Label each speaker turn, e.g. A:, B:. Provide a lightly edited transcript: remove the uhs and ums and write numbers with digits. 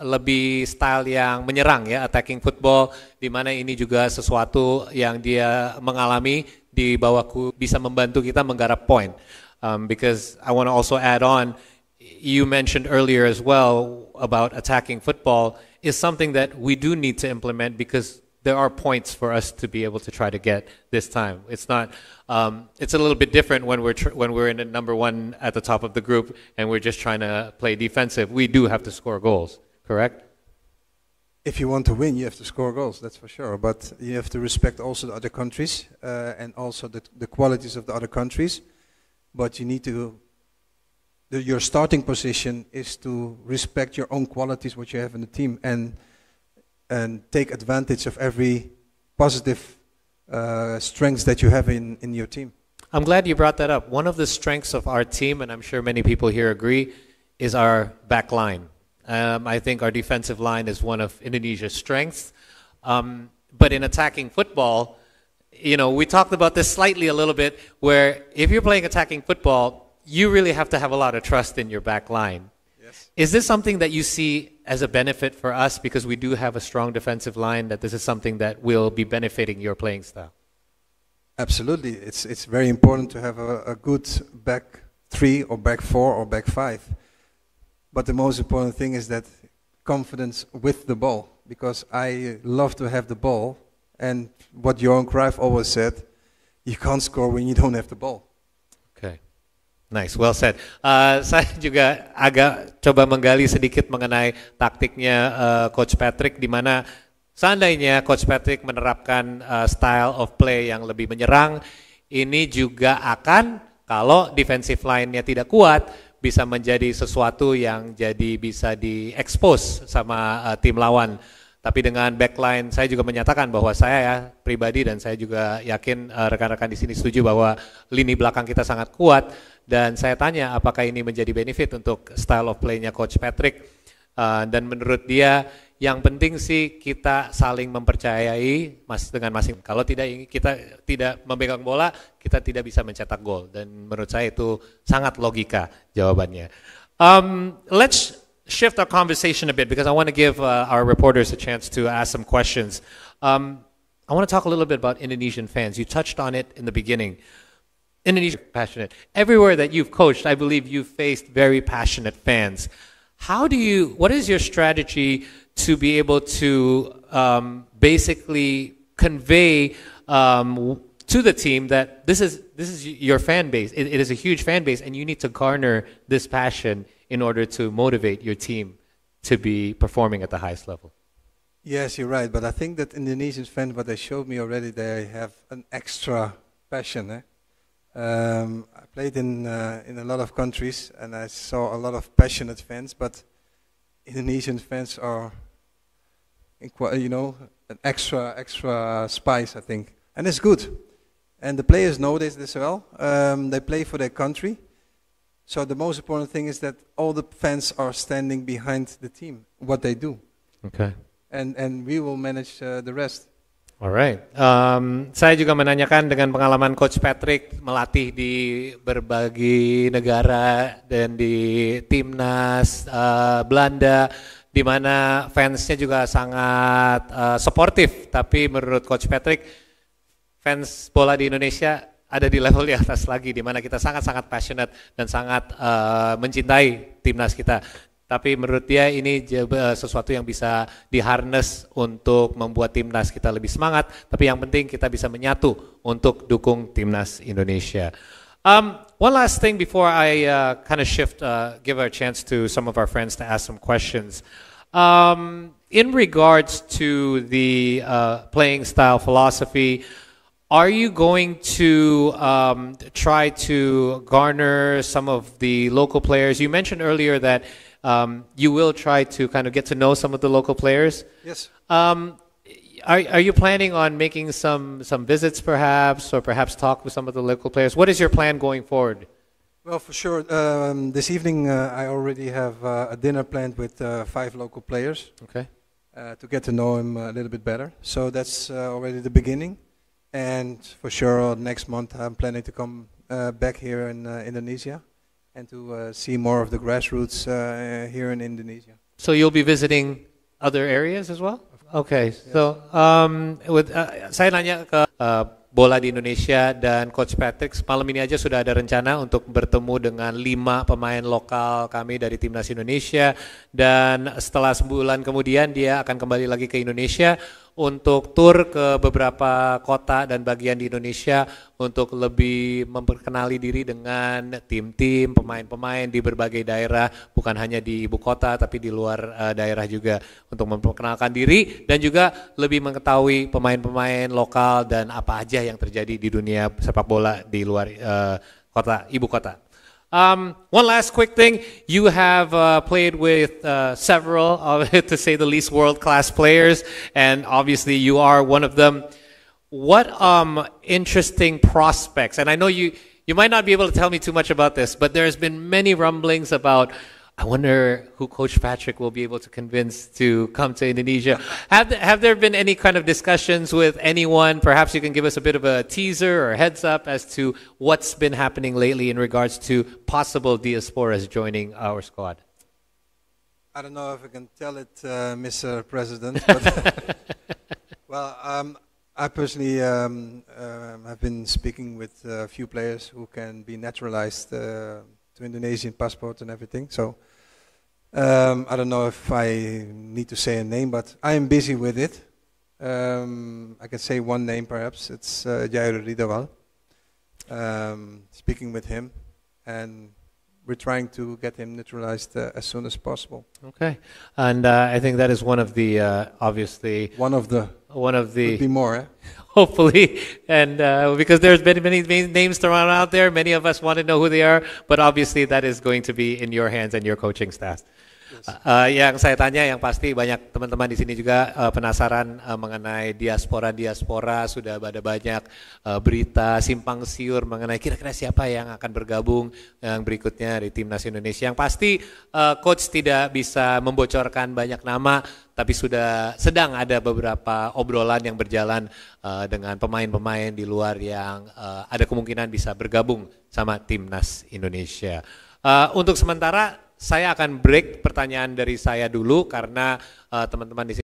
A: lebih style yang menyerang ya, attacking football, di mana ini juga sesuatu yang dia mengalami di bawahku bisa membantu kita menggarap poin. Because I want to also add on, you mentioned earlier as well about attacking football is something that we do need to implement because there are points for us to be able to try to get this time. It's not. It's a little bit different when we're in the number one at the top of the group and we're just trying to play defensive. We do have to score goals, correct?
B: If you want to win, you have to score goals. That's for sure. But you have to respect also the other countries and also the qualities of the other countries. But you need to. Your starting position is to respect your own qualities, what you have in the team, and take advantage of every positive strengths that you have in your team.
A: I'm glad you brought that up. One of the strengths of our team, and I'm sure many people here agree, is our back line. I think our defensive line is one of Indonesia's strengths. But in attacking football, you know, we talked about this slightly a little bit, where if you're playing attacking football, you really have to have a lot of trust in your back line.
B: Yes.
A: Is this something that you see as a benefit for us because we do have a strong defensive line, that this is something that will be benefiting your playing style?
B: Absolutely. It's very important to have a good back three or back four or back five. But the most important thing is that confidence with the ball, because I love to have the ball, and what Johan Cruyff always said, you can't score when you don't have the ball.
A: Okay. Nice, well said. Saya juga agak coba menggali sedikit mengenai taktiknya Coach Patrick, di mana seandainya Coach Patrick menerapkan style of play yang lebih menyerang, ini juga akan, kalau defensive line-nya tidak kuat, bisa menjadi sesuatu yang jadi bisa di-expose sama tim lawan. Tapi dengan backline, saya juga menyatakan bahwa saya ya pribadi, dan saya juga yakin rekan-rekan di sini setuju bahwa lini belakang kita sangat kuat. Dan saya tanya apakah ini menjadi benefit untuk style of play-nya Coach Patrick. Dan menurut dia, yang penting sih kita saling mempercayai dengan masing. Kalau kita tidak memegang bola, kita tidak bisa mencetak gol. Dan menurut saya itu sangat logika jawabannya. Let's shift our conversation a bit because I want to give our reporters a chance to ask some questions. I want to talk a little bit about Indonesian fans. You touched on it in the beginning. Indonesia passionate. Everywhere that you've coached, I believe you've faced very passionate fans. What is your strategy to be able to basically convey to the team that this is your fan base. It is a huge fan base, and you need to garner this passion in order to motivate your team to be performing at the highest level.
B: Yes, you're right. But I think that Indonesian fans, what they showed me already, they have an extra passion. I played in a lot of countries, and I saw a lot of passionate fans. But Indonesian fans are, an extra spice, I think, and it's good. And the players know this as well. They play for their country. So the most important thing is that all the fans are standing behind the team, what they do.
A: Okay.
B: And we will manage the rest.
A: Alright. Saya juga menanyakan dengan pengalaman Coach Patrick melatih di berbagai negara dan di timnas Belanda, di mana fansnya juga sangat suportif. Tapi menurut Coach Patrick, fans bola di Indonesia ada di level di atas lagi, di mana kita sangat-sangat passionate dan sangat mencintai timnas kita. Tapi menurut dia ini sesuatu yang bisa di-harness untuk membuat timnas kita lebih semangat. Tapi yang penting kita bisa menyatu untuk dukung timnas Indonesia. One last thing before I kind of shift, give a chance to some of our friends to ask some questions. In regards to the playing style philosophy, are you going to try to garner some of the local players? You mentioned earlier that you will try to kind of get to know some of the local players.
B: Yes.
A: Are you planning on making some visits perhaps, or perhaps talk with some of the local players? What is your plan going forward?
B: Well, for sure. This evening I already have a dinner planned with 5 local players.
A: Okay.
B: To get to know him a little bit better. So that's already the beginning. And for sure next month I'm planning to come back here in Indonesia and to see more of the grassroots here in Indonesia.
A: So you'll be visiting other areas as well? Okay, so saya nanya ke bola di Indonesia dan Coach Patrick, malam ini aja sudah ada rencana untuk bertemu dengan 5 pemain lokal kami dari Timnas Indonesia, dan setelah sebulan kemudian dia akan kembali lagi ke Indonesia untuk tur ke beberapa kota dan bagian di Indonesia untuk lebih memperkenali diri dengan tim-tim, pemain-pemain di berbagai daerah, bukan hanya di ibu kota tapi di luar daerah juga, untuk memperkenalkan diri dan juga lebih mengetahui pemain-pemain lokal dan apa aja yang terjadi di dunia sepak bola di luar ibu kota. One last quick thing, you have played with several, to say the least, world-class players, and obviously you are one of them. What interesting prospects, and I know you might not be able to tell me too much about this, but there's been many rumblings about, I wonder who Coach Patrick will be able to convince to come to Indonesia. Have there been any kind of discussions with anyone? Perhaps you can give us a bit of a teaser or a heads up as to what's been happening lately in regards to possible diasporas joining our squad.
B: I don't know if I can tell it, Mr. President, but well, I personally have been speaking with a few players who can be naturalized to Indonesian passport and everything. So I don't know if I need to say a name, but I am busy with it. I can say one name perhaps. It's Jairo Ridawal. Speaking with him, and we're trying to get him naturalized as soon as possible.
A: Okay, and I think that is one of the obviously
B: one of the could be more.
A: Hopefully, and because there's been many names thrown out there, many of us want to know who they are, but obviously that is going to be in your hands and your coaching staff. Yang saya tanya, yang pasti banyak teman-teman di sini juga penasaran mengenai diaspora, sudah ada banyak berita simpang siur mengenai kira-kira siapa yang akan bergabung yang berikutnya di Timnas Indonesia. Yang pasti coach tidak bisa membocorkan banyak nama, tapi sedang ada beberapa obrolan yang berjalan dengan pemain-pemain di luar yang ada kemungkinan bisa bergabung sama Timnas Indonesia. Untuk sementara saya akan break pertanyaan dari saya dulu karena teman-teman di sini